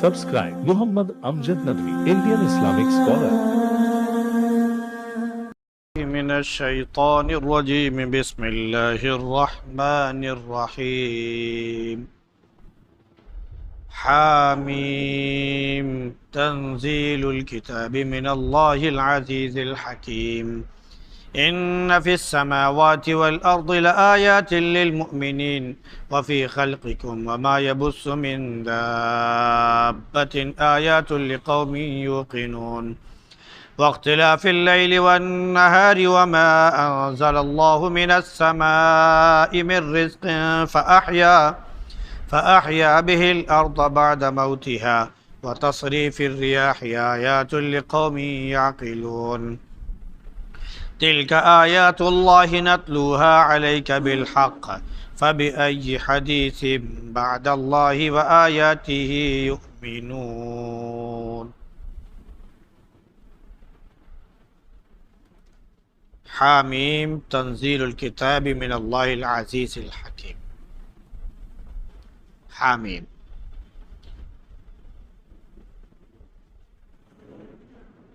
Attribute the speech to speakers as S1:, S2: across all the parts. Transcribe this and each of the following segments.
S1: Subscribe Muhammad Amjad Nadwi, Indian Islamic scholar.
S2: من الشيطان الرجيم بسم الله الرحمن الرحيم حاميم تنزيل الكتاب من الله العزيز الحكيم إن في السماوات والأرض لآيات للمؤمنين وفي خلقكم وما يبث من دابة آيات لقوم يوقنون واختلاف الليل والنهار وما أنزل الله من السماء من رزق فأحيا به الأرض بعد موتها وتصريف الرياح آيات لقوم يعقلون تلك آيات الله نتلوها عليك بالحق فبأي حديث بعد الله وآياته يؤمنون حامیم تنزیل الکتاب من اللہ العزیز الحکیم۔ حامیم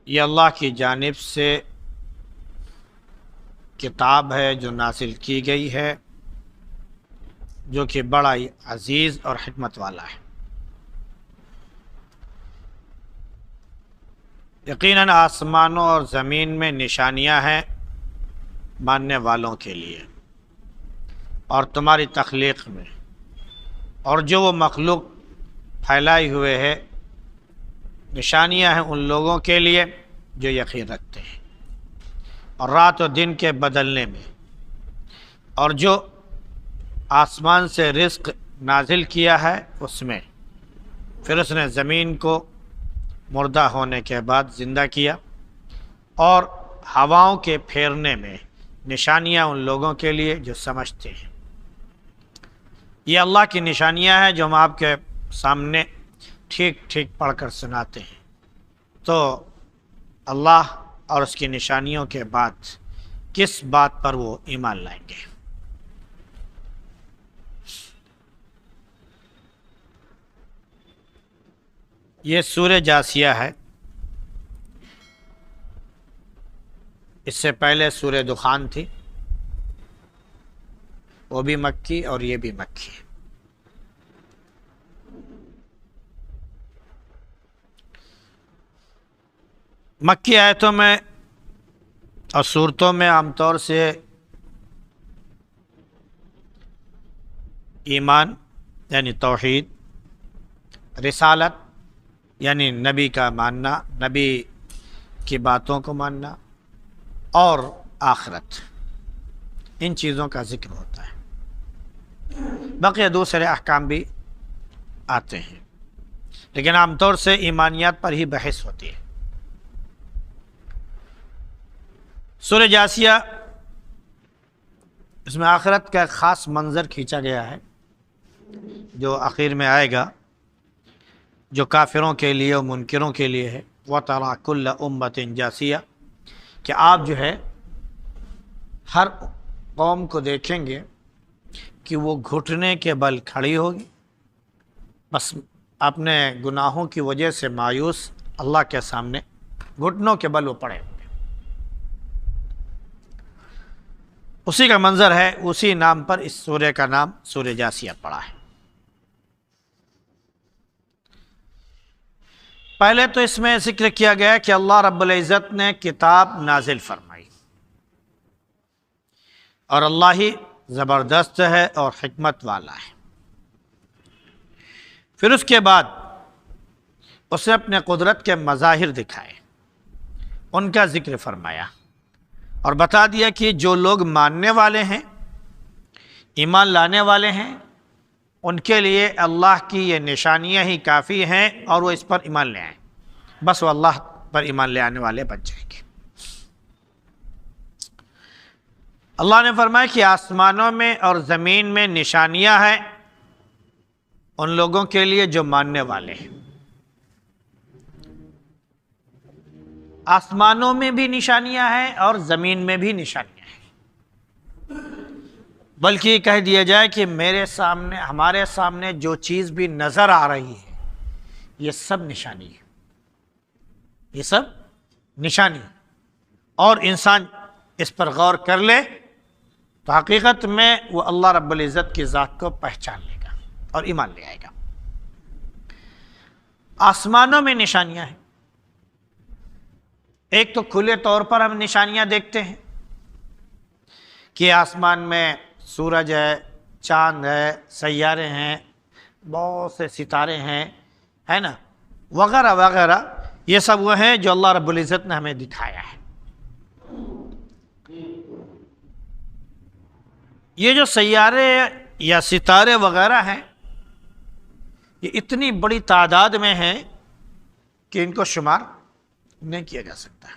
S2: یہ اللہ کی جانب سے کتاب ہے جو نازل کی گئی ہے، جو کہ بڑا ہی عزیز اور حکمت والا ہے۔ یقیناً آسمانوں اور زمین میں نشانیاں ہیں ماننے والوں کے لیے، اور تمہاری تخلیق میں، اور جو وہ مخلوق پھیلائی ہوئے ہے نشانیاں ہیں ان لوگوں کے لیے جو یقین رکھتے ہیں، اور رات و دن کے بدلنے میں، اور جو آسمان سے رزق نازل کیا ہے اس میں، پھر اس نے زمین کو مردہ ہونے کے بعد زندہ کیا، اور ہواؤں کے پھیرنے میں نشانیاں ان لوگوں کے لیے جو سمجھتے ہیں۔ یہ اللہ کی نشانیاں ہیں جو ہم آپ کے سامنے ٹھیک ٹھیک پڑھ کر سناتے ہیں، تو اللہ اور اس کی نشانیوں کے بعد کس بات پر وہ ایمان لائیں گے؟ یہ سورہ جاسیہ ہے، اس سے پہلے سورہ دخان تھی، وہ بھی مکی اور یہ بھی مکی ہے۔ مکی آیتوں میں اور سورتوں میں عام طور سے ایمان یعنی توحید، رسالت یعنی نبی کا ماننا، نبی کی باتوں کو ماننا، اور آخرت، ان چیزوں کا ذکر ہوتا ہے۔ بقیہ دوسرے احکام بھی آتے ہیں، لیکن عام طور سے ایمانیات پر ہی بحث ہوتی ہے۔ سورہ جاسیہ، اس میں آخرت کا ایک خاص منظر کھینچا گیا ہے جو آخر میں آئے گا، جو کافروں کے لیے اور منکروں کے لیے ہے۔ وَتَرَى كُلَّ أُمَّةٍ جَاسِيَةٍ، کہ آپ جو ہے ہر قوم کو دیکھیں گے کہ وہ گھٹنے کے بل کھڑی ہوگی، بس اپنے گناہوں کی وجہ سے مایوس اللہ کے سامنے گھٹنوں کے بل وہ پڑے ہوں گے۔ اسی کا منظر ہے، اسی نام پر اس سورہ کا نام سورہ جاسیہ پڑا ہے۔ پہلے تو اس میں ذکر کیا گیا کہ اللہ رب العزت نے کتاب نازل فرمائی، اور اللہ ہی زبردست ہے اور حکمت والا ہے۔ پھر اس کے بعد اس نے اپنے قدرت کے مظاہر دکھائے، ان کا ذکر فرمایا، اور بتا دیا کہ جو لوگ ماننے والے ہیں، ایمان لانے والے ہیں، ان کے لیے اللہ کی یہ نشانیاں ہی کافی ہیں، اور وہ اس پر ایمان لے آئیں، بس وہ اللہ پر ایمان لے آنے والے بن جائیں گے۔ اللہ نے فرمایا کہ آسمانوں میں اور زمین میں نشانیاں ہیں ان لوگوں کے لیے جو ماننے والے ہیں۔ آسمانوں میں بھی نشانیاں ہیں اور زمین میں بھی نشانیاں ہیں، بلکہ یہ کہہ دیا جائے کہ میرے سامنے، ہمارے سامنے جو چیز بھی نظر آ رہی ہے، یہ سب نشانی ہے، یہ سب نشانی ہے، اور انسان اس پر غور کر لے تو حقیقت میں وہ اللہ رب العزت کی ذات کو پہچان لے گا اور ایمان لے آئے گا۔ آسمانوں میں نشانیاں ہیں، ایک تو کھلے طور پر ہم نشانیاں دیکھتے ہیں کہ آسمان میں سورج ہے، چاند ہے، سیارے ہیں، بہت سے ستارے ہیں، ہے نا، وغیرہ وغیرہ، یہ سب وہ ہیں جو اللہ رب العزت نے ہمیں دکھایا ہے۔ یہ جو سیارے یا ستارے وغیرہ ہیں یہ اتنی بڑی تعداد میں ہیں کہ ان کو شمار نہیں کیا جا سکتا۔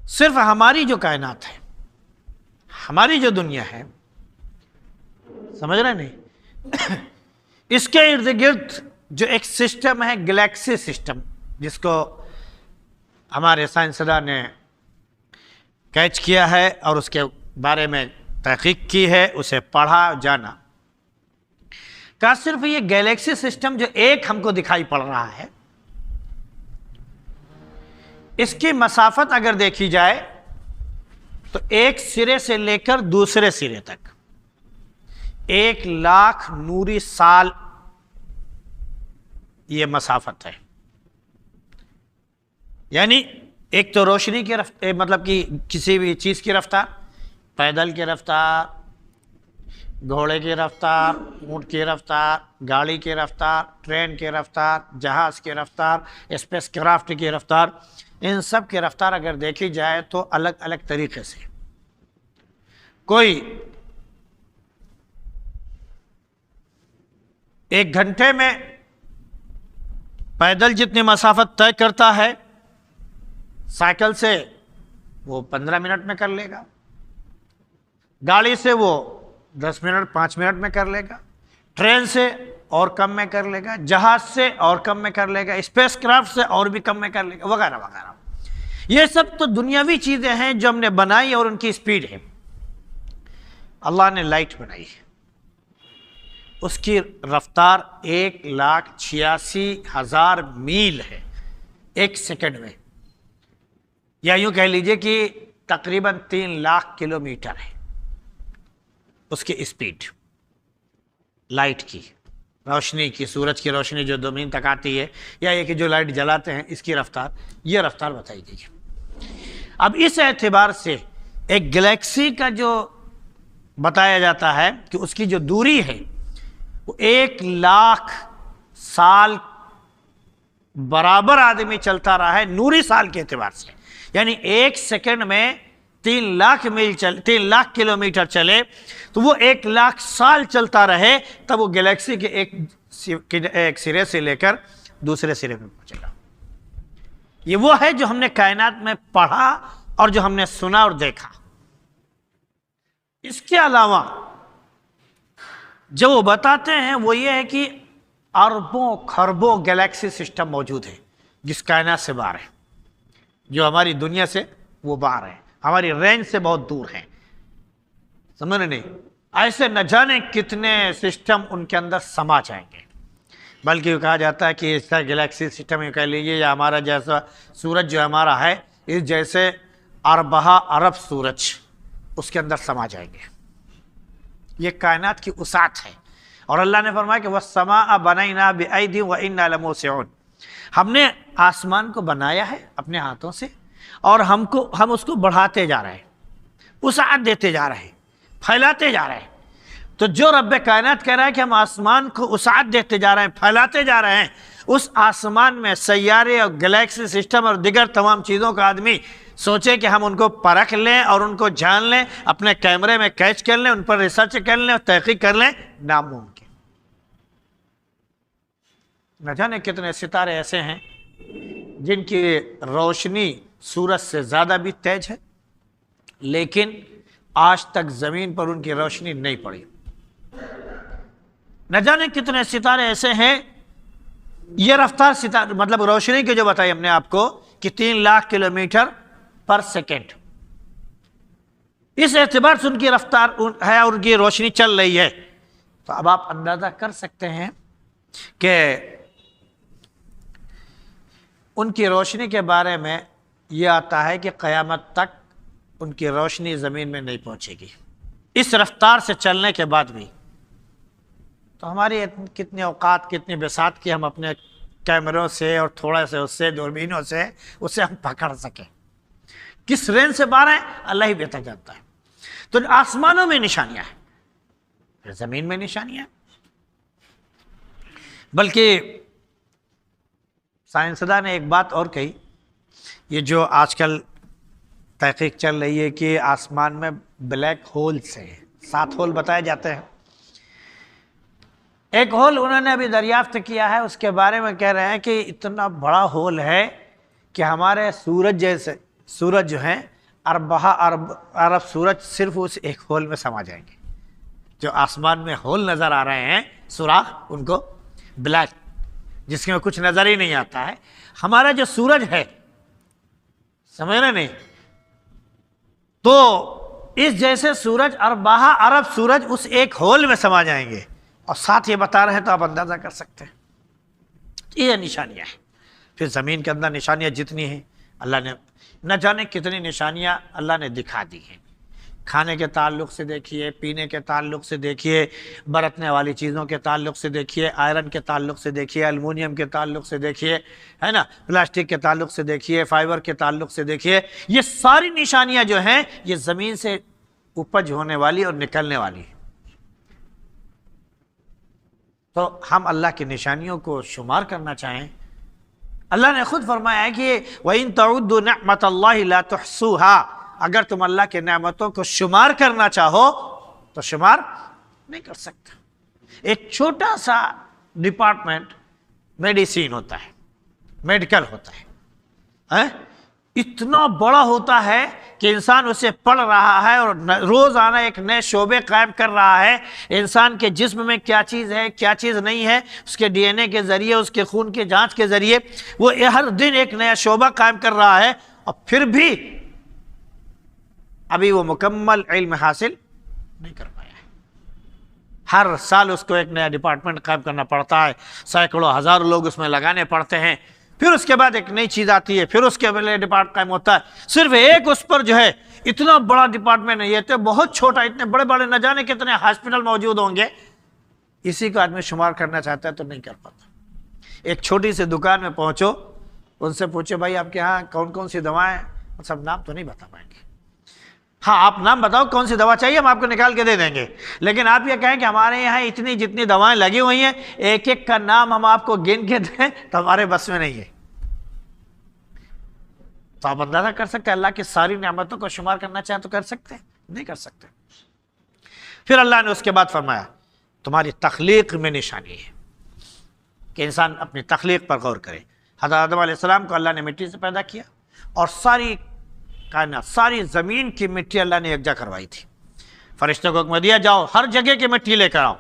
S2: صرف ہماری جو کائنات ہے، ہماری جو دنیا ہے، سمجھ رہے نہیں، اس کے ارد گرد جو ایک سسٹم ہے، گلیکسی سسٹم، جس کو ہمارے سائنسداں نے کیچ کیا ہے اور اس کے بارے میں تحقیق کی ہے، اسے پڑھا جانا، کہ صرف یہ گلیکسی سسٹم جو ایک ہم کو دکھائی پڑ رہا ہے، اس کی مسافت اگر دیکھی جائے تو ایک سرے سے لے کر دوسرے سرے تک 1,00,000 نوری سال یہ مسافت ہے۔ یعنی ایک تو روشنی کی رفتار، مطلب کہ کسی بھی چیز کی رفتار، پیدل کی رفتار، گھوڑے کی رفتار، اونٹ کی رفتار، گاڑی کی رفتار، ٹرین کی رفتار، جہاز کی رفتار، اسپیس کرافٹ کی رفتار، ان سب کی رفتار اگر دیکھی جائے تو الگ الگ طریقے سے، کوئی 1 گھنٹے میں پیدل جتنی مسافت طے کرتا ہے، سائیکل سے وہ 15 منٹ میں کر لے گا، گاڑی سے وہ 10 منٹ 5 منٹ میں کر لے گا، ٹرین سے اور کم میں کر لے گا، جہاز سے اور کم میں کر لے گا، اسپیس کرافٹ سے اور بھی کم میں کر لے گا، وغیرہ وغیرہ۔ یہ سب تو دنیاوی چیزیں ہیں جو ہم نے بنائی اور ان کی سپیڈ ہے۔ اللہ نے لائٹ بنائی ہے، اس کی رفتار 1,86,000 میل ہے 1 سیکنڈ میں، یا یوں کہہ لیجئے کہ تقریباً 3,00,000 کلومیٹر ہے اس کی اسپیڈ لائٹ کی، روشنی کی، سورج کی روشنی جو زمین تک آتی ہے، یا یہ کہ جو لائٹ جلاتے ہیں، اس کی رفتار، یہ رفتار بتائی گئی ہے۔ اب اس اعتبار سے ایک گلیکسی کا جو بتایا جاتا ہے کہ اس کی جو دوری ہے وہ 1,00,000 سال برابر آدمی چلتا رہا ہے نوری سال کے اعتبار سے، یعنی 1 سیکنڈ میں 3,00,000 کلومیٹر چلے تو وہ 1,00,000 سال چلتا رہے، تب وہ گلیکسی کے ایک سرے سے لے کر دوسرے سرے میں پہنچے گا۔ یہ وہ ہے جو ہم نے کائنات میں پڑھا اور جو ہم نے سنا اور دیکھا۔ اس کے علاوہ جو وہ بتاتے ہیں وہ یہ ہے کہ اربوں خربوں گلیکسی سسٹم موجود ہے جس کائنات سے باہر ہے، جو ہماری دنیا سے وہ باہر ہے، ہماری رینج سے بہت دور ہیں، سمجھ نہیں؟ ایسے نہ جانے کتنے سسٹم ان کے اندر سما جائیں گے، بلکہ کہا جاتا ہے کہ اس کا گلیکسی سسٹم یہ کہہ لیجیے، یا ہمارا جیسا سورج جو ہمارا ہے، اس جیسے اربہ ارب سورج اس کے اندر سما جائیں گے۔ یہ کائنات کی وسعت ہے، اور اللہ نے فرمایا کہ وَالسَّمَاءَ بَنَيْنَا بِأَيْدٍ وَإِنَّا لَمُوسِعُونَ، ہم نے آسمان کو بنایا ہے اپنے ہاتھوں سے، اور ہم اس کو بڑھاتے جا رہے ہیں، وسعت دیتے جا رہے ہیں، پھیلاتے جا رہے ہیں۔ تو جو رب کائنات کہہ رہا ہے کہ ہم آسمان کو وسعت دیتے جا رہے ہیں، پھیلاتے جا رہے ہیں، اس آسمان میں سیارے اور گلیکسی سسٹم اور دیگر تمام چیزوں کا آدمی سوچے کہ ہم ان کو پرکھ لیں اور ان کو جان لیں، اپنے کیمرے میں کیچ کر لیں، ان پر ریسرچ کر لیں اور تحقیق کر لیں، ناممکن۔ نہ جانے کتنے ستارے ایسے ہیں جن کی روشنی سورج سے زیادہ بھی تیز ہے، لیکن آج تک زمین پر ان کی روشنی نہیں پڑی۔ نہ جانے کتنے ستارے ایسے ہیں، یہ رفتار ستارے مطلب روشنی کی جو بتائی ہم نے آپ کو کہ 3,00,000 کلومیٹر پر سیکنڈ، اس اعتبار سے ان کی رفتار ہے اور ان کی روشنی چل رہی ہے، تو اب آپ اندازہ کر سکتے ہیں کہ ان کی روشنی کے بارے میں یہ آتا ہے کہ قیامت تک ان کی روشنی زمین میں نہیں پہنچے گی اس رفتار سے چلنے کے بعد بھی۔ تو ہماری کتنے اوقات کتنی بساط کی ہم اپنے کیمروں سے اور تھوڑا سے اس سے دوربینوں سے اسے ہم پکڑ سکیں، کس رینج سے باہر ہے اللہ ہی بہتر جانتا ہے۔ تو آسمانوں میں نشانیاں ہیں، پھر زمین میں نشانیاں، بلکہ سائنسداں نے ایک بات اور کہی، یہ جو آج کل تحقیق چل رہی ہے کہ آسمان میں بلیک ہولز ہیں، 7 ہول بتائے جاتے ہیں۔ ایک ہول انہوں نے ابھی دریافت کیا ہے، اس کے بارے میں کہہ رہے ہیں کہ اتنا بڑا ہول ہے کہ ہمارے سورج جیسے سورج جو ہیں ارب سورج صرف اس ایک ہول میں سما جائیں گے۔ جو آسمان میں ہول نظر آ رہے ہیں سوراخ، ان کو بلیک، جس میں کچھ نظر ہی نہیں آتا ہے، ہمارا جو سورج ہے، سمجھ رہے نہیں، تو اس جیسے سورج ارب سورج اس ایک ہول میں سما جائیں گے، اور ساتھ یہ بتا رہے ہیں تو آپ اندازہ کر سکتے ہیں یہ نشانیاں ہیں۔ پھر زمین کے اندر نشانیاں جتنی ہیں، اللہ نے نہ جانے کتنی نشانیاں اللہ نے دکھا دی ہیں۔ کھانے کے تعلق سے دیکھیے، پینے کے تعلق سے دیکھیے، برتنے والی چیزوں کے تعلق سے دیکھیے، آئرن کے تعلق سے دیکھیے، الومینیم کے تعلق سے دیکھیے، ہے نا، پلاسٹک کے تعلق سے دیکھیے، فائبر کے تعلق سے دیکھیے، یہ ساری نشانیاں جو ہیں یہ زمین سے اپج ہونے والی اور نکلنے والی ہیں۔ تو ہم اللہ کی نشانیوں کو شمار کرنا چاہیں، اللہ نے خود فرمایا ہے کہ وَإِن تَعُدُّوا نِعْمَةَ اللَّهِ لَا تُحْصُوهَا، اگر تم اللہ کے نعمتوں کو شمار کرنا چاہو تو شمار نہیں کر سکتا۔ ایک چھوٹا سا ڈپارٹمنٹ میڈیسین ہوتا ہے، میڈیکل ہوتا ہے، اتنا بڑا ہوتا ہے کہ انسان اسے پڑھ رہا ہے اور روزانہ ایک نئے شعبے قائم کر رہا ہے۔ انسان کے جسم میں کیا چیز ہے، کیا چیز نہیں ہے، اس کے ڈی این اے کے ذریعے، اس کے خون کے جانچ کے ذریعے وہ ہر دن ایک نیا شعبہ قائم کر رہا ہے، اور پھر بھی ابھی وہ مکمل علم حاصل نہیں کر پایا ہے۔ ہر سال اس کو ایک نیا ڈپارٹمنٹ قائم کرنا پڑتا ہے، سینکڑوں ہزاروں لوگ اس میں لگانے پڑتے ہیں، پھر اس کے بعد ایک نئی چیز آتی ہے، پھر اس کے بعد ڈپارٹمنٹ قائم ہوتا ہے۔ صرف ایک اس پر جو ہے اتنا بڑا ڈپارٹمنٹ نہیں ہے، تو بہت چھوٹا، اتنے بڑے بڑے نہ جانے کتنے ہاسپٹل موجود ہوں گے، اسی کو آدمی شمار کرنا چاہتا ہے تو نہیں کر پاتا۔ ایک چھوٹی سی دکان میں پہنچو، ان سے پوچھو بھائی آپ کے ہاں کون کون سی دوائیں، سب نام تو نہیں بتا پائیں گے۔ ہاں آپ نام بتاؤ کون سی دوا چاہیے، ہم آپ کو نکال کے دے دیں گے، لیکن آپ یہ کہیں کہ ہمارے یہاں اتنی جتنی دوائیں لگی ہوئی ہیں، ایک ایک کا نام ہم آپ کو گن کے دیں تو ہمارے بس میں نہیں ہے۔ تو آپ اندازہ کر سکتے ہیں اللہ کی ساری نعمتوں کو شمار کرنا چاہیں تو کر سکتے ہیں؟ نہیں کر سکتے۔ پھر اللہ نے اس کے بعد فرمایا تمہاری تخلیق میں نشانی ہے کہ انسان اپنی تخلیق پر غور کرے۔ حضرت آدم علیہ السلام کو اللہ نے مٹی سے پیدا کیا، اور ساری کائنات، ساری زمین کی مٹی اللہ نے یکجا کروائی تھی۔ فرشتوں کو حکم دیا جاؤ ہر جگہ کی مٹی لے کر آؤ،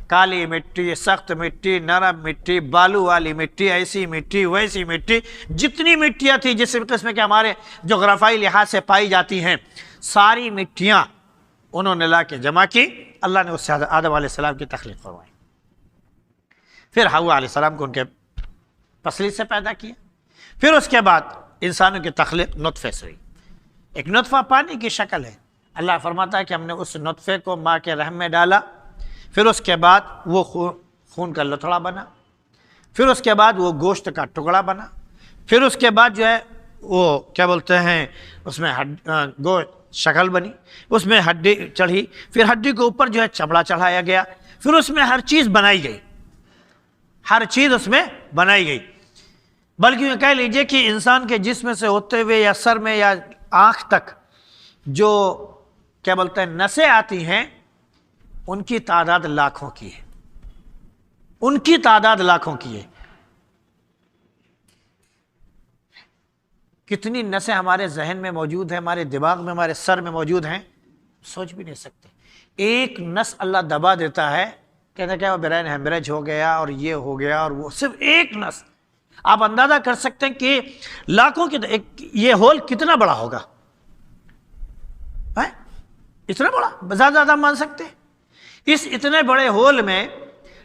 S2: کالی مٹی، سخت مٹی، نرم مٹی، بالو والی مٹی، ایسی مٹی، ویسی مٹی، جتنی مٹیاں تھیں جس قسم کے ہمارے جغرافیائی لحاظ سے پائی جاتی ہیں، ساری مٹیاں انہوں نے لا کے جمع کی۔ اللہ نے اس سے آدم علیہ السلام کی تخلیق فرمائی۔ پھر حوا علیہ السلام کو ان کے پسلی سے پیدا کیا۔ پھر اس کے بعد انسانوں کی تخلیق نطفے سے ہوئی۔ ایک نطفہ پانی کی شکل ہے، اللہ فرماتا ہے کہ ہم نے اس نطفے کو ماں کے رحم میں ڈالا، پھر اس کے بعد وہ خون کا لتڑا بنا، پھر اس کے بعد وہ گوشت کا ٹکڑا بنا، پھر اس کے بعد جو ہے وہ کیا بولتے ہیں اس میں گوشت شکل بنی، اس میں ہڈی چڑھی، پھر ہڈی کے اوپر جو ہے چمڑا چڑھایا گیا، پھر اس میں ہر چیز بنائی گئی، ہر چیز اس میں بنائی گئی۔ بلکہ یہ کہہ لیجئے کہ انسان کے جسم سے ہوتے ہوئے یا سر میں یا آنکھ تک جو کیا بولتے ہیں نسیں آتی ہیں، ان کی تعداد لاکھوں کی ہے، ان کی تعداد لاکھوں کی ہے۔ کتنی نسیں ہمارے ذہن میں موجود ہیں، ہمارے دماغ میں، ہمارے سر میں موجود ہیں، سوچ بھی نہیں سکتے۔ ایک نس اللہ دبا دیتا ہے، کہتے ہیں کہ وہ برین ہیمریج ہو گیا اور یہ ہو گیا اور وہ، صرف ایک نس۔ آپ اندازہ کر سکتے ہیں کہ لاکھوں کی یہ ہول کتنا بڑا ہوگا، اتنا بڑا، زیادہ مان سکتے ہیں۔ اس اتنے بڑے ہول میں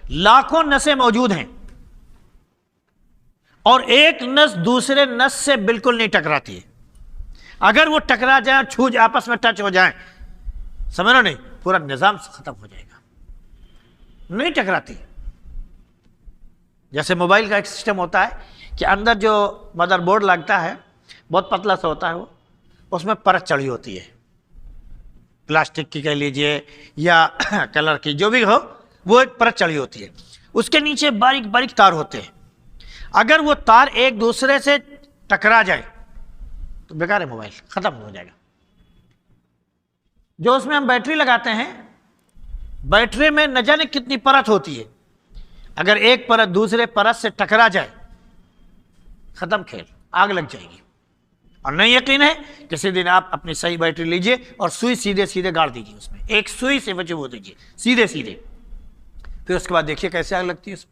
S2: لاکھوں نسیں موجود ہیں اور ایک نس دوسرے نس سے بالکل نہیں ٹکراتی ہے. اگر وہ ٹکرا جائیں, چھو جائیں, آپس میں ٹچ ہو جائیں, سمجھو نہیں, پورا نظام ختم ہو جائے گا. نہیں ٹکراتی. جیسے موبائل کا ایک سسٹم ہوتا ہے کہ اندر جو مدر بورڈ لگتا ہے بہت پتلا سا ہوتا ہے, وہ اس میں پرت چڑھی ہوتی ہے, پلاسٹک کی کہہ لیجئے یا کلر کی, جو بھی ہو, وہ ایک پرت چڑھی ہوتی ہے. اس کے نیچے باریک باریک تار ہوتے ہیں. اگر وہ تار ایک دوسرے سے ٹکرا جائے تو بیکار ہے, موبائل ختم ہو جائے گا. جو اس میں ہم بیٹری لگاتے ہیں, بیٹری میں نہ جانے کتنی پرت ہوتی ہے, اگر ایک پرت دوسرے پرت سے ٹکرا جائے ختم کھیل, آگ لگ جائے گی. اور نہیں یقین ہے, کسی دن آپ اپنی صحیح بیٹری لیجئے اور سوئی سیدھے سیدھے گاڑ دیجئے, اس میں ایک سوئی سے بچے وہ دیجئے سیدھے سیدھے, پھر اس کے بعد دیکھیے کیسے آگ لگتی ہے. اس میں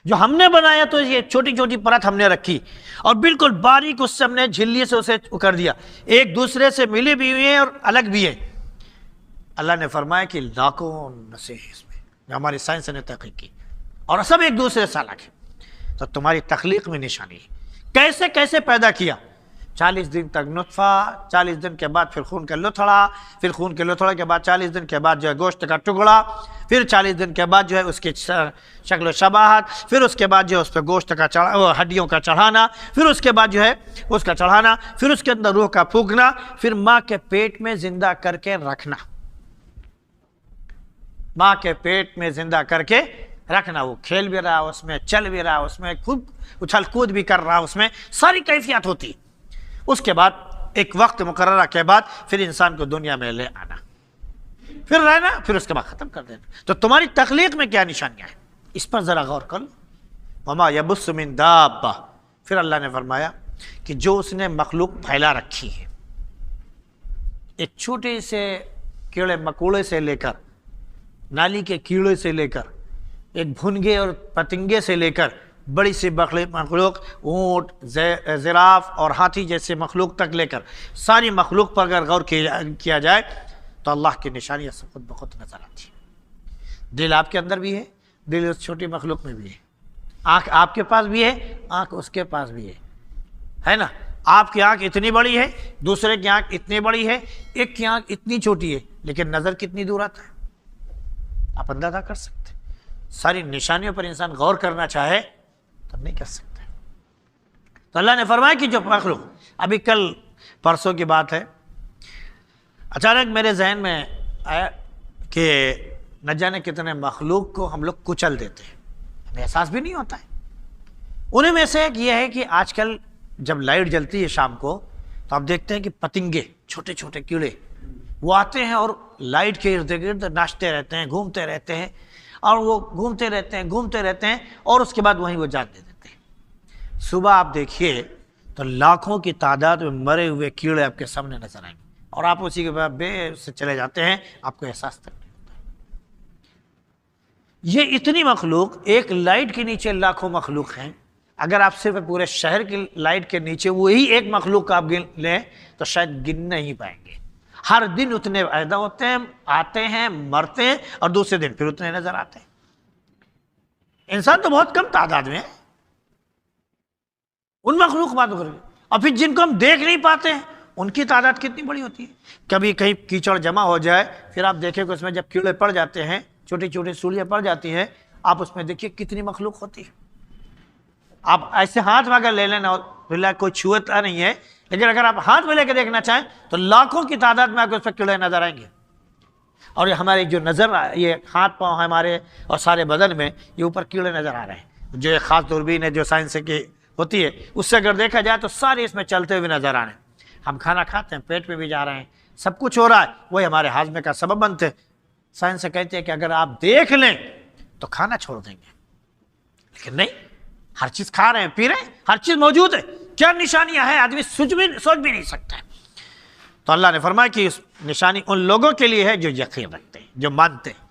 S2: جو ہم نے بنایا تو یہ چھوٹی چھوٹی پرت ہم نے رکھی اور بالکل باریک اس سے ہم نے جھلی سے اسے کر دیا, ایک دوسرے سے ملی بھی ہوئی ہیں اور الگ بھی ہیں. اللہ نے فرمایا کہ لاکھوں نسیں ہیں اس میں, جو ہماری سائنس نے تحقیق کی, اور سب ایک دوسرے سے الگ ہے. تو تمہاری تخلیق میں نشانی ہے. کیسے کیسے پیدا کیا؟ 40 دن تک نطفہ, 40 دن کے بعد پھر خون کا لتھڑا, پھر خون کے لتھڑے کے بعد 40 دن کے بعد جو ہے گوشت کا ٹکڑا, پھر 40 دن کے بعد جو ہے اس کی شکل و شباہت, پھر اس کے بعد جو ہے اس پہ گوشت کا ہڈیوں کا چڑھانا, پھر اس کے بعد جو ہے اس کا چڑھانا, پھر اس کے اندر روح کا پھونکنا, پھر ماں کے پیٹ میں زندہ کر کے رکھنا. ماں کے پیٹ میں زندہ کر کے رکھنا. وہ کھیل بھی رہا, اس میں چل بھی رہا, اس میں خود اچھل کود بھی کر رہا, اس میں ساری کیفیات ہوتی. اس کے بعد ایک وقت مقررہ کے بعد پھر انسان کو دنیا میں لے آنا, پھر رہنا, پھر اس کے بعد ختم کر دینا. تو تمہاری تخلیق میں کیا نشانیاں ہیں, اس پر ذرا غور کر لو. وما یبث من دابہ, پھر اللہ نے فرمایا کہ جو اس نے مخلوق پھیلا رکھی ہے, ایک چھوٹے سے کیڑے مکوڑے سے لے کر, نالی کے کیڑے سے لے کر, ایک بھنگے اور پتنگے سے لے کر بڑی سی مخلوق, اونٹ, زراف اور ہاتھی جیسے مخلوق تک لے کر ساری مخلوق پر اگر غور کیا جائے تو اللہ کی نشانیاں سب خود بخود نظر آتی ہیں. دل آپ کے اندر بھی ہے, دل اس چھوٹی مخلوق میں بھی ہے. آنکھ آپ کے پاس بھی ہے, آنکھ اس کے پاس بھی ہے نا. آپ کی آنکھ اتنی بڑی ہے, دوسرے کی آنکھ اتنی بڑی ہے, ایک کی آنکھ اتنی چھوٹی ہے, لیکن نظر کتنی دور آتا ہے, آپ اندازہ کر سکتے. ساری نشانیوں پر انسان غور کرنا چاہے تو نہیں کر سکتے. تو اللہ نے فرمایا کہ جو مخلوق, ابھی کل پرسوں کی بات ہے, اچانک میرے ذہن میں آیا کہ نہ جانے کتنے مخلوق کو ہم لوگ کچل دیتے ہیں, ہمیں احساس بھی نہیں ہوتا ہے. انہیں میں سے ایک یہ ہے کہ آج کل جب لائٹ جلتی ہے شام کو تو آپ دیکھتے ہیں کہ پتنگے, چھوٹے چھوٹے کیڑے, وہ آتے ہیں اور لائٹ کے ارد گرد ناچتے رہتے ہیں, گھومتے رہتے ہیں, اور وہ گھومتے رہتے ہیں اور اس کے بعد وہیں وہ جان دے دیتے ہیں. صبح آپ دیکھیے تو لاکھوں کی تعداد میں مرے ہوئے کیڑے آپ کے سامنے نظر آئیں گے, اور آپ اسی کے بعد بے سے چلے جاتے ہیں, آپ کو احساس تک نہیں ہوتا. یہ اتنی مخلوق, ایک لائٹ کے نیچے لاکھوں مخلوق ہیں. اگر آپ صرف پورے شہر کی لائٹ کے نیچے وہی ایک مخلوق آپ گن لیں تو شاید گن نہیں پائیں گے. ہر دن اتنے پیدا ہوتے ہیں, آتے ہیں, مرتے ہیں, اور دوسرے دن پھر اتنے نظر آتے ہیں. انسان تو بہت کم تعداد میں ہے, ان مخلوق باتوں کر کے, اور پھر جن کو ہم دیکھ نہیں پاتے ہیں ان کی تعداد کتنی بڑی ہوتی ہے. کبھی کہیں کیچڑ جمع ہو جائے, پھر آپ دیکھیں کہ اس میں جب کیڑے پڑ جاتے ہیں, چھوٹی چھوٹی سولیاں پڑ جاتی ہیں, آپ اس میں دیکھیے کتنی مخلوق ہوتی ہے. آپ ایسے ہاتھ میں اگر لے لینا, کوئی چھوتا نہیں ہے, لیکن اگر آپ ہاتھ میں لے کے دیکھنا چاہیں تو لاکھوں کی تعداد میں آپ کو اس پہ کیڑے نظر آئیں گے. اور یہ ہماری جو نظر, یہ ہاتھ پاؤں ہمارے اور سارے بدن میں یہ اوپر کیڑے نظر آ رہے ہیں. جو ایک خاص دوربین ہے جو سائنس کی ہوتی ہے, اس سے اگر دیکھا جائے تو سارے اس میں چلتے ہوئے نظر آ رہے ہیں. ہم کھانا کھاتے ہیں, پیٹ میں بھی جا رہے ہیں, سب کچھ ہو رہا ہے, وہی ہمارے ہاضمے کا سبب بنتے ہیں. سائنس سے کہتے ہیں کہ اگر آپ دیکھ لیں تو کھانا چھوڑ دیں گے, لیکن نہیں, ہر چیز کھا رہے ہیں, پی رہے ہیں, ہر چیز موجود ہے. کیا نشانیاں ہیں آدمی سوچ بھی نہیں سکتا ہے. تو اللہ نے فرمایا کہ اس نشانی ان لوگوں کے لیے ہے جو یقین رکھتے ہیں, جو مانتے ہیں.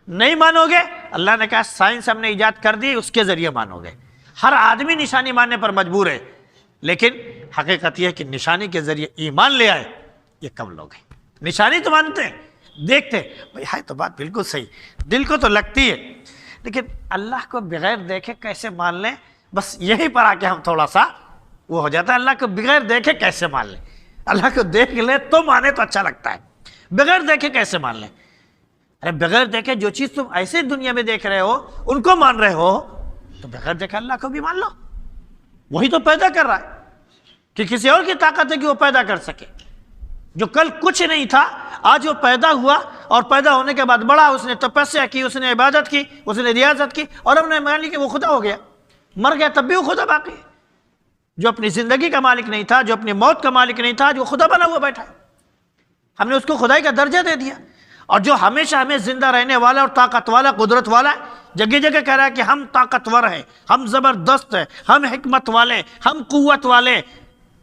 S2: نہیں مانو گے, اللہ نے کہا سائنس ہم نے ایجاد کر دی, اس کے ذریعے مانو گے. ہر آدمی نشانی ماننے پر مجبور ہے, لیکن حقیقت یہ ہے کہ نشانی کے ذریعے ایمان لے آئے یہ کم لوگ ہیں. نشانی تو مانتے ہیں, دیکھتے بھائی ہے تو بات بالکل صحیح، دل کو تو لگتی ہے، لیکن اللہ کو بغیر دیکھے کیسے مان لیں؟ بس یہیں پر آ کے ہم تھوڑا سا وہ ہو جاتا ہے، اللہ کو بغیر دیکھے کیسے مان لیں؟ اللہ کو دیکھ لیں تو مانے تو اچھا لگتا ہے، بغیر دیکھے کیسے مان لیں؟ ارے بغیر دیکھے جو چیز تم ایسے دنیا میں دیکھ رہے ہو ان کو مان رہے ہو، تو بغیر دیکھے اللہ کو بھی مان لو، وہی تو پیدا کر رہا ہے، کہ کسی اور کی طاقت ہے کہ وہ پیدا کر سکے؟ جو کل کچھ نہیں تھا آج وہ پیدا ہوا، اور پیدا ہونے کے بعد بڑا، اس نے تپسیا کی، اس نے عبادت کی، اس نے ریاضت کی، اور ہم نے مان لی کہ وہ خدا ہو گیا، مر گیا تب بھی وہ خدا باقی ہے۔ جو اپنی زندگی کا مالک نہیں تھا، جو اپنی موت کا مالک نہیں تھا، جو خدا بنا ہوا بیٹھا ہے، ہم نے اس کو خدائی کا درجہ دے دیا۔ اور جو ہمیشہ ہمیں زندہ رہنے والا اور طاقت والا، قدرت والا ہے، جگہ جگہ کہہ رہا ہے کہ ہم طاقتور ہیں، ہم زبردست ہیں، ہم حکمت والے، ہم قوت والے،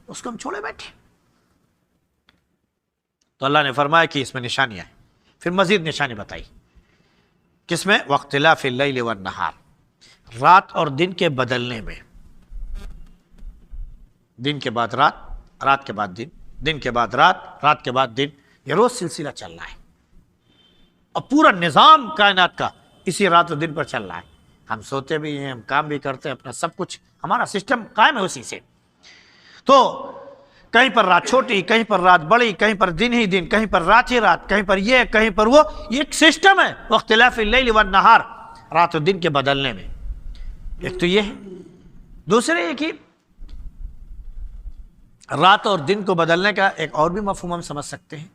S2: اس کو ہم چھوڑے بیٹھے۔ تو اللہ نے فرمایا کہ اس میں نشانیاں ہیں، پھر مزید نشانی بتائی، کس میں؟ واختلاف اللیل والنہار، رات اور دن کے بدلنے میں، دن کے بعد رات، رات کے بعد دن، دن کے بعد رات، رات کے بعد دن، یہ روز سلسلہ چل رہا ہے، اور پورا نظام کائنات کا اسی رات و دن پر چل رہا ہے۔ ہم سوتے بھی ہیں، ہم کام بھی کرتے ہیں، اپنا سب کچھ ہمارا سسٹم قائم ہے اسی سے۔ تو کہیں پر رات چھوٹی، کہیں پر رات بڑی، کہیں پر دن ہی دن، کہیں پر رات ہی رات، کہیں پر یہ، کہیں پر وہ، یہ ایک سسٹم ہے واختلاف اللیل والنہار، رات و دن کے بدلنے میں۔ ایک تو یہ ہے، دوسرے یہ کہ رات اور دن کو بدلنے کا ایک اور بھی مفہوم ہم سمجھ سکتے ہیں،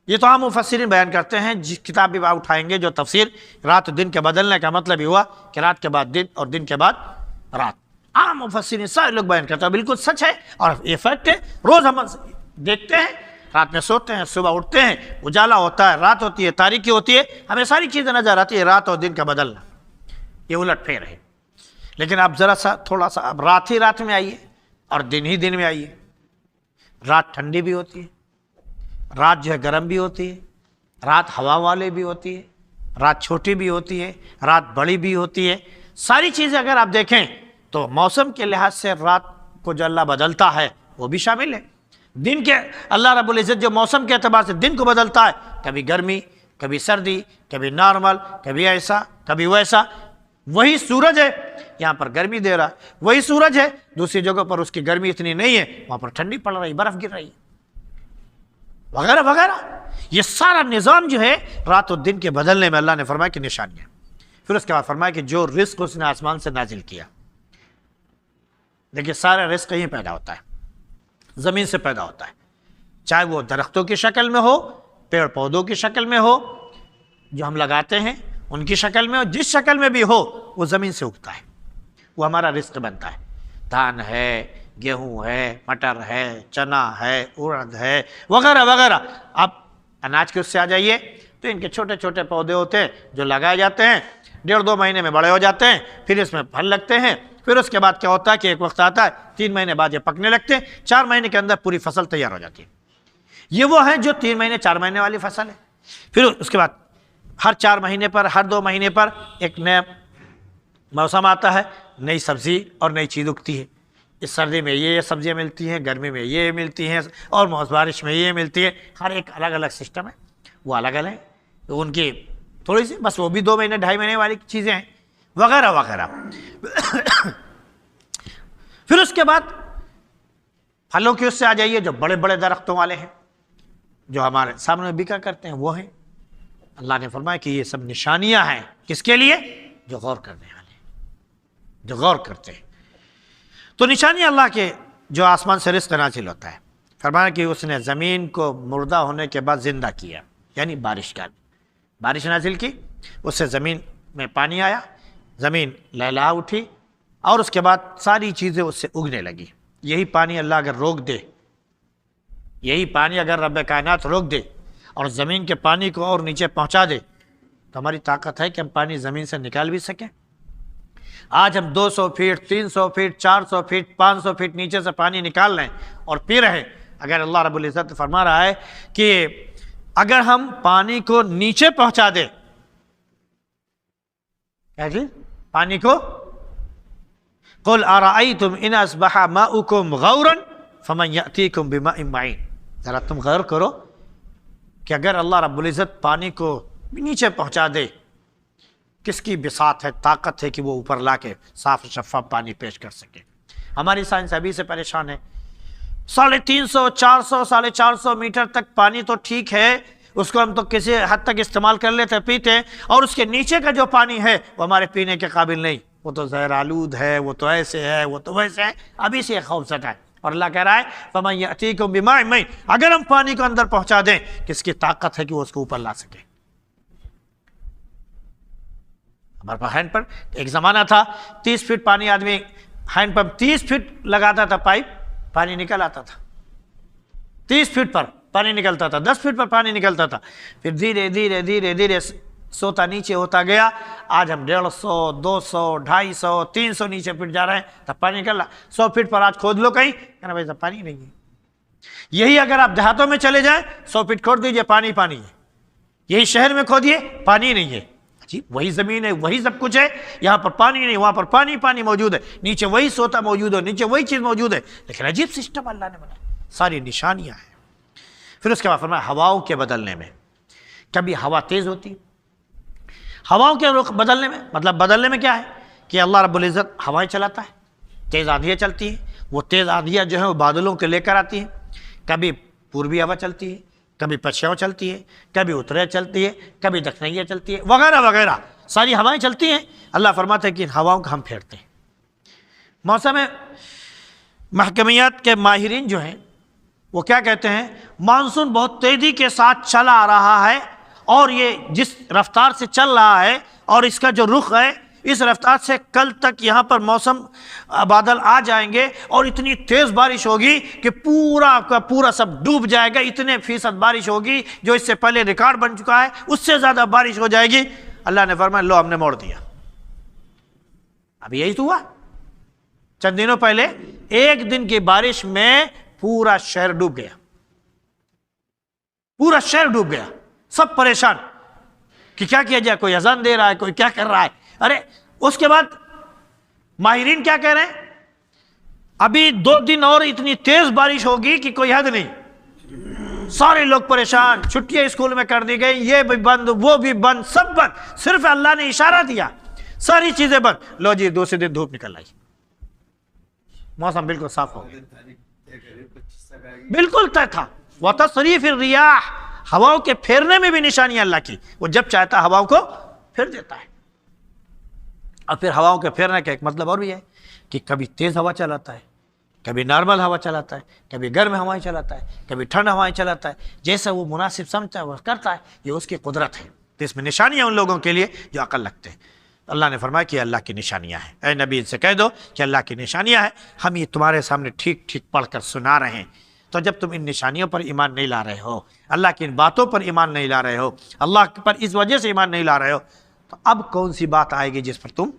S2: یہ تو عام مفسرین بیان کرتے ہیں، جس کتاب بھی آپ اٹھائیں گے جو تفسیر، رات و دن کے بدلنے کا مطلب یہ ہوا کہ رات کے بعد دن اور دن کے بعد رات، عام مفسرین سارے لوگ بیان کرتے ہیں، بالکل سچ ہے اور یہ فیکٹ ہے، روز ہم دیکھتے ہیں، رات میں سوتے ہیں، صبح اٹھتے ہیں، اجالا ہوتا ہے، رات ہوتی ہے، تاریکی ہوتی ہے، ہمیں ساری چیزیں نظر آتی ہے، رات اور دن کا بدلنا، یہ الٹ پھیر ہے۔ لیکن آپ ذرا سا تھوڑا سا اب رات ہی رات میں آئیے اور دن ہی دن میں آئیے، رات ٹھنڈی بھی ہوتی ہے، رات جو ہے گرم بھی ہوتی ہے، رات ہوا والے بھی ہوتی ہے، رات چھوٹی بھی ہوتی ہے، رات بڑی بھی ہوتی ہے، ساری چیزیں اگر آپ دیکھیں تو موسم کے لحاظ سے رات کو جو اللہ بدلتا ہے وہ بھی شامل ہے۔ دن کے اللہ رب العزت جو موسم کے اعتبار سے دن کو بدلتا ہے، کبھی گرمی، کبھی سردی، کبھی نارمل، کبھی ایسا، کبھی ویسا، وہی سورج ہے یہاں پر گرمی دے رہا ہے، وہی سورج ہے دوسری جگہ پر اس کی گرمی اتنی نہیں ہے، وہاں پر ٹھنڈی پڑ رہی، برف گر رہی ہے، وغیرہ وغیرہ۔ یہ سارا نظام جو ہے رات و دن کے بدلنے میں اللہ نے فرمایا کہ نشانیاں۔ پھر اس کے بعد فرمایا کہ جو رزق اس نے آسمان سے نازل کیا، دیکھیے سارا رزق یہیں پیدا ہوتا ہے، زمین سے پیدا ہوتا ہے، چاہے وہ درختوں کی شکل میں ہو، پیڑ پودوں کی شکل میں ہو، جو ہم لگاتے ہیں ان کی شکل میں ہو، جس شکل میں بھی ہو وہ زمین سے اگتا ہے، وہ ہمارا رزق بنتا ہے۔ دھان ہے، گیہوں ہے، مٹر ہے، چنا ہے، اڑد ہے، وغیرہ وغیرہ۔ آپ اناج کے اس سے آ جائیے تو ان کے چھوٹے چھوٹے پودے ہوتے ہیں جو لگائے جاتے ہیں، 1.5-2 مہینے میں بڑے ہو جاتے ہیں، پھر اس میں پھل لگتے ہیں، پھر اس کے بعد کیا ہوتا ہے کہ ایک وقت آتا ہے 3 مہینے بعد یہ پکنے لگتے ہیں، 4 مہینے کے اندر پوری فصل تیار ہو جاتی ہے۔ یہ وہ ہے جو 3 مہینے 4 مہینے والی فصل ہے۔ پھر اس کے بعد ہر 4 مہینے پر، ہر 2 مہینے پر ایک نیا موسم آتا ہے، نئی سبزی اور نئی چیز اگتی ہے۔ اس سردی میں یہ سبزیاں ملتی ہیں، گرمی میں یہ ملتی ہیں، اور بارش میں یہ ملتی ہے، ہر ایک الگ الگ سسٹم ہے، وہ الگ الگ ہے، تو ان کی تھوڑی سی بس وہ بھی 2 مہینے 2.5 مہینے والی چیزیں ہیں، وغیرہ وغیرہ۔ پھر اس کے بعد پھلوں کی اس سے آ جائیے، جو بڑے بڑے درختوں والے ہیں جو ہمارے سامنے بکا کرتے ہیں وہ ہیں۔ اللہ نے فرمایا کہ یہ سب نشانیاں ہیں، کس کے لیے؟ جو غور کرنے والے ہیں، جو غور کرتے ہیں۔ تو نشانی اللہ کے جو آسمان سے رزق نازل ہوتا ہے، فرمایا کہ اس نے زمین کو مردہ ہونے کے بعد زندہ کیا، یعنی بارش نازل کی، اس سے زمین میں پانی آیا، زمین لہلہا اٹھی، اور اس کے بعد ساری چیزیں اس سے اگنے لگی۔ یہی پانی اللہ اگر روک دے، یہی پانی اگر رب کائنات روک دے اور زمین کے پانی کو اور نیچے پہنچا دے تو ہماری طاقت ہے کہ ہم پانی زمین سے نکال بھی سکیں۔ آج ہم 200 فٹ، 300 فٹ، 400 فٹ، 500 فٹ نیچے سے پانی نکال رہے ہیں اور پی رہے ہیں۔ اگر اللہ رب العزت فرما رہا ہے کہ اگر ہم پانی کو نیچے پہنچا دیں، کیا جی؟ پانی کو قل ارأیتم ان اصبح ماؤکم غورا فمن یأتیکم بماء معین، ذرا تم غور کرو کہ اگر اللہ رب العزت پانی کو نیچے پہنچا دے، کس کی بساط ہے، طاقت ہے کہ وہ اوپر لا کے صاف شفاف پانی پیش کر سکے۔ ہماری سائنس ابھی سے پریشان ہے، 350 400 450 میٹر تک پانی تو ٹھیک ہے، اس کو ہم تو کسی حد تک استعمال کر لیتے پیتے، اور اس کے نیچے کا جو پانی ہے وہ ہمارے پینے کے قابل نہیں، وہ تو زہر آلود ہے، وہ تو ایسے ہے، وہ تو ویسے ہے، ابھی سے خوف زدہ ہے۔ اور اللہ کہہ رہا ہے فَمَن يَأْتِيكُم بِمَاءٍ مَّعِينٍ، اگر ہم پانی کو اندر پہنچا دیں، کس کی طاقت ہے کہ وہ اس کو اوپر لا سکے۔ ہمارے پاس ہینڈ پمپ، ایک زمانہ تھا 30 فٹ پانی، آدمی ہینڈ پمپ 30 فٹ لگاتا تھا، پائپ پانی نکل آتا تھا، 30 فٹ پر پانی نکلتا تھا، 10 فٹ پر پانی نکلتا تھا، پھر دھیرے دھیرے دھیرے دھیرے سوتا نیچے ہوتا گیا، آج ہم 150 200 250 300 نیچے فٹ جا رہے ہیں، تب پانی نکل رہا، 100 فٹ پر آج کھود لو کہیں، کہنا بھائی صاحب پانی نہیں ہے۔ یہی اگر آپ دیہاتوں میں چلے جائیں، 100 فٹ کھود دیجئے، پانی پانی ہے، یہی شہر میں کھودیے، پانی نہیں ہے، جی وہی زمین ہے، وہی سب کچھ ہے، یہاں پر پانی نہیں، وہاں پر پانی پانی موجود ہے، نیچے وہی سوتا موجود ہے، نیچے وہی چیز موجود ہے، لیکن عجیب سسٹم اللہ نے بنایا، ساری نشانیاں ہیں۔ پھر اس کے بعد فرمایا ہواؤں کے بدلنے میں، کبھی ہوا تیز ہوتی، ہواؤں کے رخ بدلنے میں، مطلب بدلنے میں کیا ہے کہ اللہ رب العزت ہوائیں چلاتا ہے، تیز آندھیاں چلتی ہیں، وہ تیز آندھیاں جو ہیں وہ بادلوں کے لے کر آتی ہیں، کبھی پوربی ہوا چلتی ہے، کبھی پچھیاں چلتی ہے، کبھی اترے چلتی ہے، کبھی دکھنیاں چلتی ہے، وغیرہ وغیرہ ساری ہوائیں چلتی ہیں۔ اللہ فرماتا ہے کہ ان ہواؤں کو ہم پھیرتے ہیں۔ موسم محکمیات کے ماہرین جو ہیں وہ کیا کہتے ہیں، مانسون بہت تیزی کے ساتھ چلا آ رہا ہے، اور یہ جس رفتار سے چل رہا ہے اور اس کا جو رخ ہے، اس رفتار سے کل تک یہاں پر موسم بادل آ جائیں گے، اور اتنی تیز بارش ہوگی کہ پورا کا پورا سب ڈوب جائے گا، اتنے فیصد بارش ہوگی جو اس سے پہلے ریکارڈ بن چکا ہے، اس سے زیادہ بارش ہو جائے گی۔ اللہ نے فرمایا لو ہم نے موڑ دیا۔ اب یہی تو ہوا، چند دنوں پہلے ایک دن کی بارش میں پورا شہر ڈوب گیا، پورا شہر ڈوب گیا، سب پریشان کہ کیا کیا جائے، کوئی اذان دے رہا ہے، کوئی کیا کر رہا ہے۔ ارے اس کے بعد ماہرین کیا کہہ رہے ہیں، ابھی 2 دن اور اتنی تیز بارش ہوگی کہ کوئی حد نہیں۔ سارے لوگ پریشان، چھٹیاں اسکول میں کر دی گئی، یہ بھی بند وہ بھی بند، سب بند، صرف اللہ نے اشارہ دیا ساری چیزیں بند، لو جی دوسرے دن دھوپ نکل آئی، موسم بالکل صاف ہو گیا، بالکل طے تھا۔ وَتَصْرِيفِ الرِّيَاحِ، ہواؤں کے پھیرنے میں بھی نشانی اللہ کی، وہ جب چاہتا ہواؤں کو پھیر دیتا ہے۔ اور پھر ہواؤں کے پھیرنے کا ایک مطلب اور بھی ہے کہ کبھی تیز ہوا چلاتا ہے، کبھی نارمل ہوا چلاتا ہے، کبھی گرم ہوائیں چلاتا ہے، کبھی ٹھنڈ ہوائیں چلاتا ہے، جیسا وہ مناسب سمجھتا ہے وہ کرتا ہے، یہ اس کی قدرت ہے۔ تو اس میں نشانیاں ان لوگوں کے لیے جو عقل رکھتے ہیں۔ اللہ نے فرمایا کہ اللہ کی نشانیاں ہیں، اے نبی ان سے کہہ دو کہ اللہ کی نشانیاں ہیں، ہم یہ تمہارے سامنے ٹھیک ٹھیک پڑھ کر سنا رہے ہیں۔ تو جب تم ان نشانیوں پر ایمان نہیں لا رہے ہو، اللہ کی ان باتوں پر ایمان نہیں لا رہے ہو، اللہ پر اس وجہ سے ایمان نہیں لا رہے ہو، تو اب کون سی بات آئے گی جس پر تم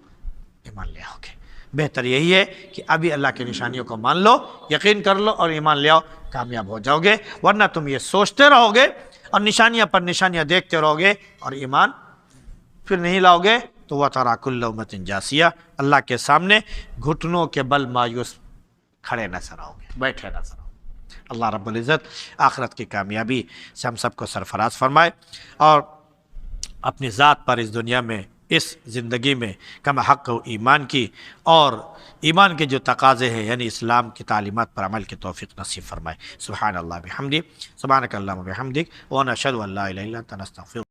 S2: ایمان لے آؤ گے؟ بہتر یہی ہے کہ ابھی اللہ کی نشانیوں کو مان لو، یقین کر لو اور ایمان لے آؤ، کامیاب ہو جاؤ گے۔ ورنہ تم یہ سوچتے رہو گے اور نشانیاں پر نشانیاں دیکھتے رہو گے اور ایمان پھر نہیں لاؤ گے، تو وَتَرَىٰ كُلَّ أُمَّةٍ جَاثِيَةً، اللہ کے سامنے گھٹنوں کے بل مایوس کھڑے نظر آؤ گے، بیٹھے نظر آؤ گے۔ اللہ رب العزت آخرت کی کامیابی سے ہم سب کو سرفراز فرمائے، اور اپنی ذات پر اس دنیا میں اس زندگی میں کم حق و ایمان کی اور ایمان کے جو تقاضے ہیں یعنی اسلام کی تعلیمات پر عمل کی توفیق نصیب فرمائے۔ سبحان اللہ بحمدہ، سبحانک اللہم وبحمدک، ونشہد ان لا الہ الا انت نستغفرک۔